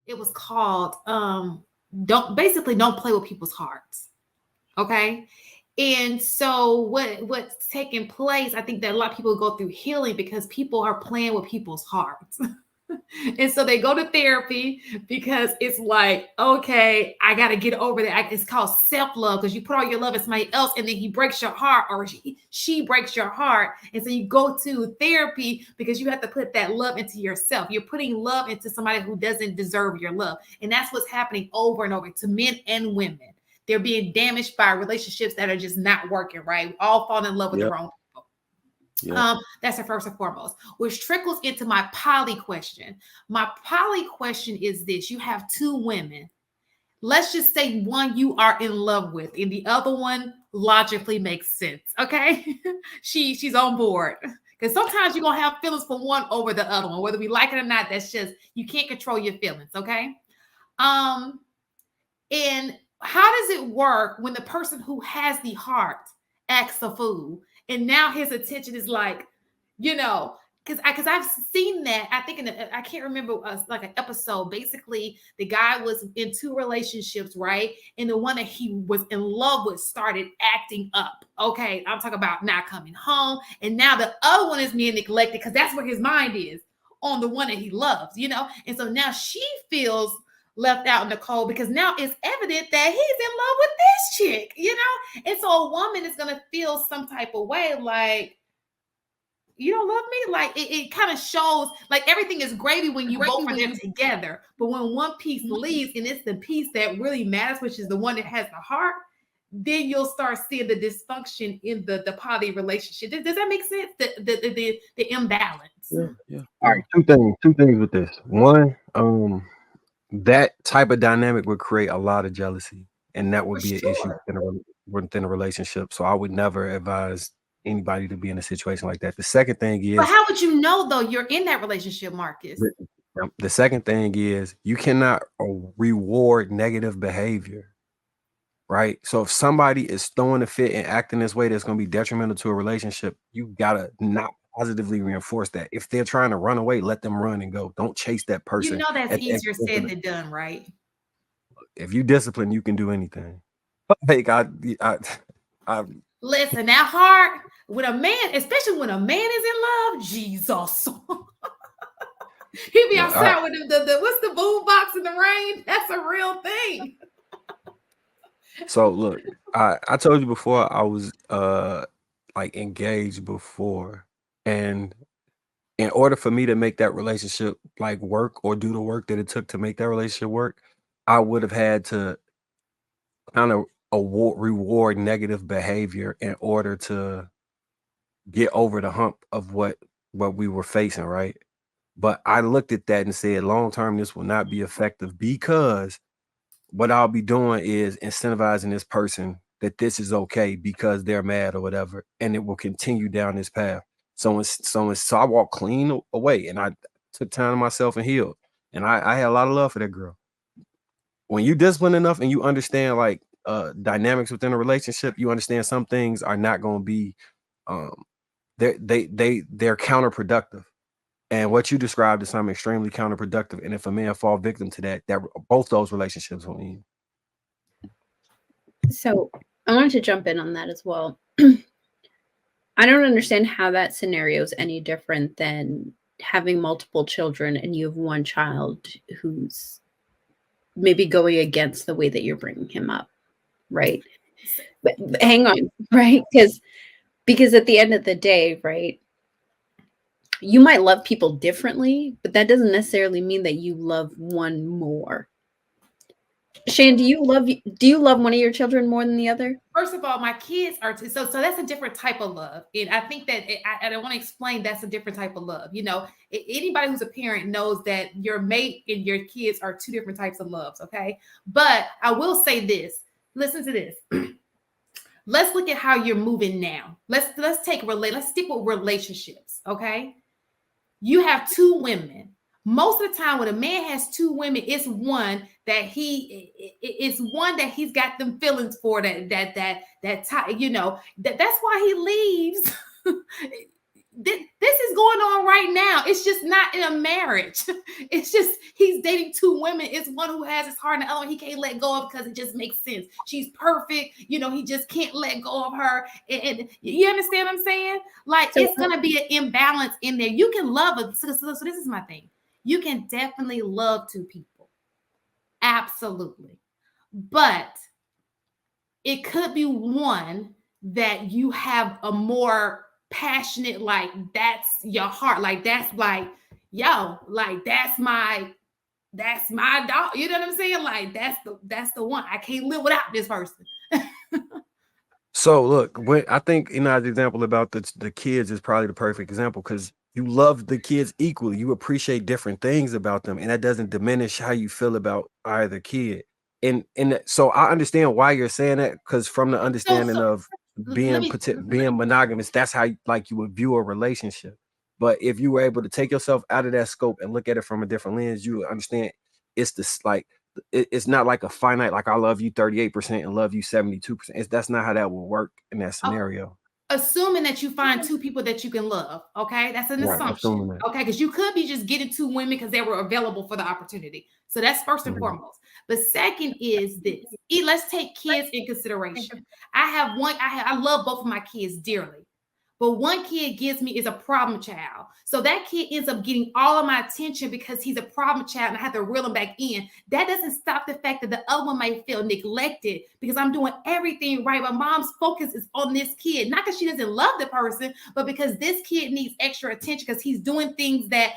it was called don't play with people's hearts. Okay. And so what's taking place, I think that a lot of people go through healing because people are playing with people's hearts. And so they go to therapy because it's like, okay, I got to get over that. It's called self-love because you put all your love in somebody else and then he breaks your heart or she breaks your heart. And so you go to therapy because you have to put that love into yourself. You're putting love into somebody who doesn't deserve your love. And that's what's happening over and over to men and women. They're being damaged by relationships that are just not working, right? We all fall in love with the wrong people. Yep. That's the first and foremost, which trickles into my poly question. My poly question is this. You have two women. Let's just say one you are in love with and the other one logically makes sense, okay? She's on board. Because sometimes you're going to have feelings for one over the other one. Whether we like it or not, that's just, you can't control your feelings, okay? And how does it work when the person who has the heart acts a fool? And now his attention is like, because I've seen that. I think I can't remember like an episode. Basically, the guy was in two relationships, right? And the one that he was in love with started acting up. Okay, I'm talking about not coming home, and now the other one is being neglected because that's where his mind is on the one that he loves, And so now she feels left out in the cold because now it's evident that he's in love with this chick, And so a woman is going to feel some type of way like, you don't love me? Like it kind of shows like everything is gravy when you both are there together. But when one piece leaves and it's the piece that really matters, which is the one that has the heart, then you'll start seeing the dysfunction in the poly relationship. Does that make sense? The imbalance. Yeah. All right, two things with this. One, that type of dynamic would create a lot of jealousy, and that would be an issue within a relationship. So I would never advise anybody to be in a situation like that. The second thing is, but how would you know though you're in that relationship, Marcus? The second thing is you cannot reward negative behavior, right? So if somebody is throwing a fit and acting this way that's going to be detrimental to a relationship, you gotta not positively reinforce that. If they're trying to run away, let them run and go. Don't chase that person. That's easier said than done, right? If you discipline, you can do anything. Like listen, that heart when a man, especially when a man is in love, Jesus. He be outside with the what's the boom box in the rain? That's a real thing. So look, I told you before I was like engaged before, and in order for me to make that relationship like work or do the work that it took to make that relationship work, I would have had to kind of reward negative behavior in order to get over the hump of what we were facing, right? But I looked at that and said, long term, this will not be effective because what I'll be doing is incentivizing this person that this is okay because they're mad or whatever, and it will continue down this path. So I walked clean away, and I took time to myself and healed. And I had a lot of love for that girl. When you discipline enough and you understand like dynamics within a relationship, you understand some things are not going to be they're counterproductive. And what you described is something extremely counterproductive. And if a man fall victim to that both those relationships will end. So I wanted to jump in on that as well. I don't understand how that scenario is any different than having multiple children and you have one child who's maybe going against the way that you're bringing him up, right? But hang on, right? Because at the end of the day, right, you might love people differently, but that doesn't necessarily mean that you love one more. Shane, do you love one of your children more than the other? First of all, my kids are so that's a different type of love, and I think that I want to explain that's a different type of love. Anybody who's a parent knows that your mate and your kids are two different types of loves. Okay, but I will say this. Listen to this. Let's look at how you're moving now. Let's stick with relationships. Okay, you have two women. Most of the time when a man has two women, it's one that he's got them feelings for that's why he leaves. this is going on right now. It's just not in a marriage. It's just he's dating two women. It's one who has his heart and the other one he can't let go of because it just makes sense. She's perfect. He just can't let go of her. And you understand what I'm saying? Like, it's going to be an imbalance in there. You can love it. So this is my thing. You can definitely love two people. Absolutely. But it could be one that you have a more passionate, like, that's your heart, like, that's like, yo, like, that's my dog. You know what I'm saying? Like, that's the one. I can't live without this person. So look, I think the example about the kids is probably the perfect example, because you love the kids equally. You appreciate different things about them, and that doesn't diminish how you feel about either kid. And so I understand why you're saying that, because from the understanding of being monogamous, that's how you would view a relationship. But if you were able to take yourself out of that scope and look at it from a different lens, you would understand it's not like a finite, like I love you 38% and love you 72%. That's not how that will work in that scenario. Assuming that you find two people that you can love, okay? That's an assumption, okay? Because you could be just getting two women because they were available for the opportunity. So that's first and foremost. But second is this. Let's take kids in consideration. I love both of my kids dearly. But one kid is a problem child. So that kid ends up getting all of my attention because he's a problem child and I have to reel him back in. That doesn't stop the fact that the other one might feel neglected because I'm doing everything right. My mom's focus is on this kid, not because she doesn't love the person, but because this kid needs extra attention because he's doing things that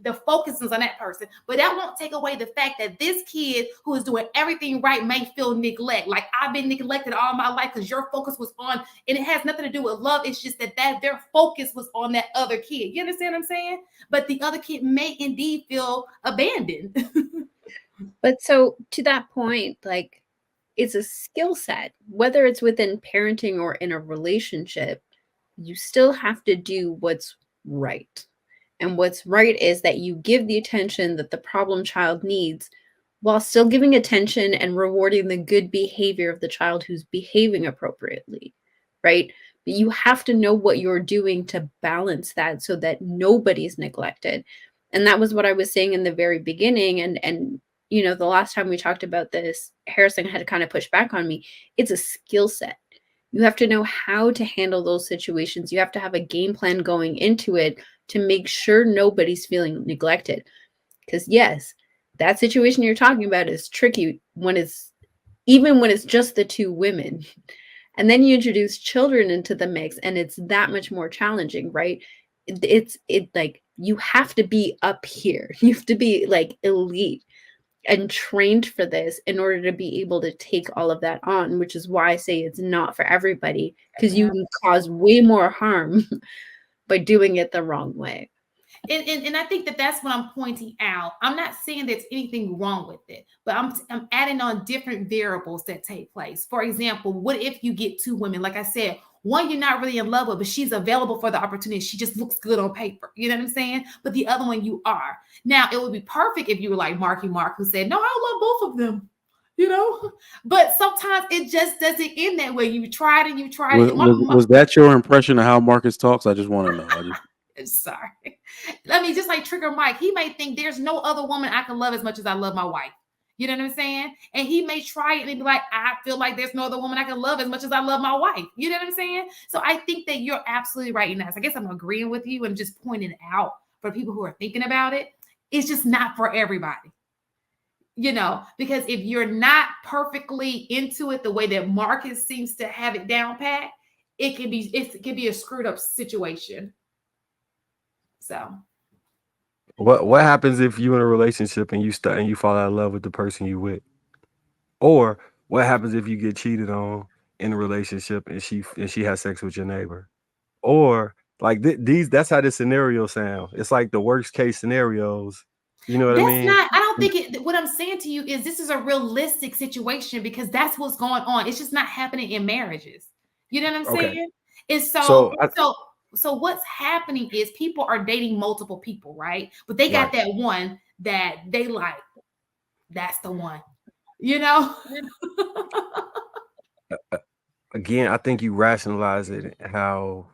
the focus is on that person. But that won't take away the fact that this kid who is doing everything right may feel neglect. Like, I've been neglected all my life because your focus was on, and it has nothing to do with love. It's just that their focus was on that other kid. You understand what I'm saying? But the other kid may indeed feel abandoned. But so to that point, like, it's a skill set, whether it's within parenting or in a relationship, you still have to do what's right. And what's right is that you give the attention that the problem child needs while still giving attention and rewarding the good behavior of the child who's behaving appropriately, right? But you have to know what you're doing to balance that so that nobody's neglected. And that was what I was saying in the very beginning. And the last time we talked about this, Harrison had kind of pushed back on me. It's a skill set. You have to know how to handle those situations. You have to have a game plan going into it to make sure nobody's feeling neglected. Because yes, that situation you're talking about is tricky when it's just the two women. And then you introduce children into the mix and it's that much more challenging, right? It's like you have to be up here. You have to be like elite and trained for this in order to be able to take all of that on, which is why I say it's not for everybody, because you can cause way more harm by doing it the wrong way. And I think that's what I'm pointing out. I'm not saying there's anything wrong with it, but I'm adding on different variables that take place. For example, what if you get two women? Like I said, one you're not really in love with, but she's available for the opportunity. She just looks good on paper. You know what I'm saying? But the other one you are. Now, it would be perfect if you were like Marky Mark, who said, no, I love both of them. But sometimes it just doesn't end that way. You tried and you tried. Was that your impression of how Marcus talks? I just want to know. Sorry. Let me just like trigger Mike. He may think there's no other woman I can love as much as I love my wife. You know what I'm saying? And he may try it and be like, I feel like there's no other woman I can love as much as I love my wife. You know what I'm saying? So I think that you're absolutely right in that. So I guess I'm agreeing with you and just pointing out for people who are thinking about it. It's just not for everybody. Because if you're not perfectly into it the way that Marcus seems to have it down pat, it can be a screwed up situation. So what happens if you're in a relationship and you fall out of love with the person you with? Or what happens if you get cheated on in a relationship and she has sex with your neighbor? Or like that's how this scenario sounds. It's like the worst case scenarios. You know what I mean? I don't think what I'm saying to you is this is a realistic situation because that's what's going on. It's just not happening in marriages. You know what I'm saying? And so what's happening is people are dating multiple people, right? But they got that one that they like. That's the one, Again, I think you rationalize it how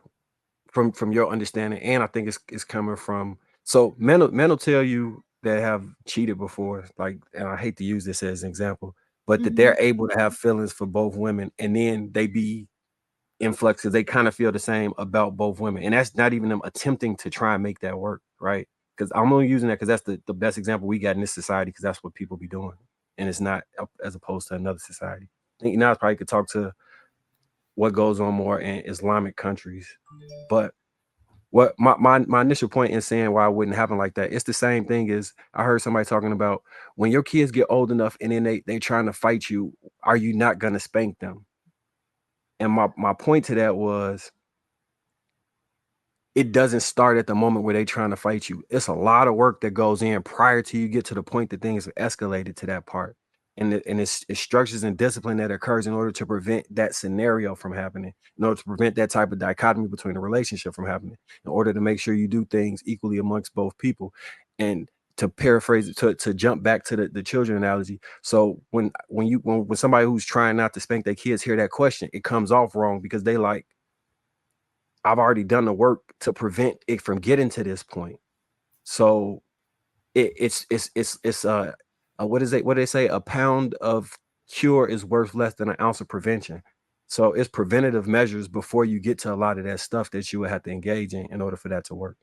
from your understanding, and I think it's coming from, so men will tell you that have cheated before, like, and I hate to use this as an example, but that they're able to have feelings for both women, and then they be influx because they kind of feel the same about both women, and that's not even them attempting to try and make that work, right? Because I'm only using that because that's the best example we got in this society, because that's what people be doing, and it's not as opposed to another society. I think now I probably could talk to what goes on more in Islamic countries, but what my initial point in saying why it wouldn't happen like that, it's the same thing as I heard somebody talking about when your kids get old enough and then they trying to fight you, are you not gonna spank them? And my point to that was, it doesn't start at the moment where they trying to fight you. It's a lot of work that goes in prior to you get to the point that things have escalated to that part. And it's structures and discipline that occurs in order to prevent that scenario from happening, in order to prevent that type of dichotomy between a relationship from happening, in order to make sure you do things equally amongst both people. And to paraphrase it, to jump back to the children analogy. So when somebody who's trying not to spank their kids hear that question, it comes off wrong because they like, I've already done the work to prevent it from getting to this point. So it's what is it? What do they say? A pound of cure is worth less than an ounce of prevention. So it's preventative measures before you get to a lot of that stuff that you would have to engage in order for that to work.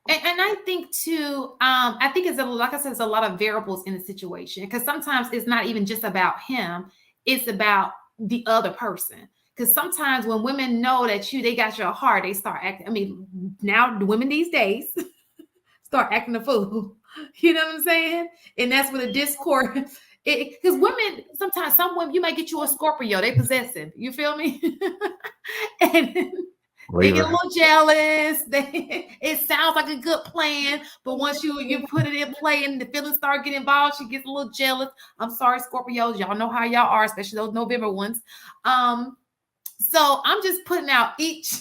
And I think too, I think it's like I said, it's a lot of variables in the situation, because sometimes it's not even just about him, it's about the other person. Because sometimes when women know that they got your heart, they start acting. I mean, now the women these days start acting a fool. You know what I'm saying? And that's where the discord. Because women, sometimes some women, you might get you a Scorpio, they possessive. You feel me? And they get a little jealous. It sounds like a good plan, but once you put it in play and the feelings start getting involved, she gets a little jealous. I'm sorry, Scorpios, y'all know how y'all are, especially those November ones. So I'm just putting out each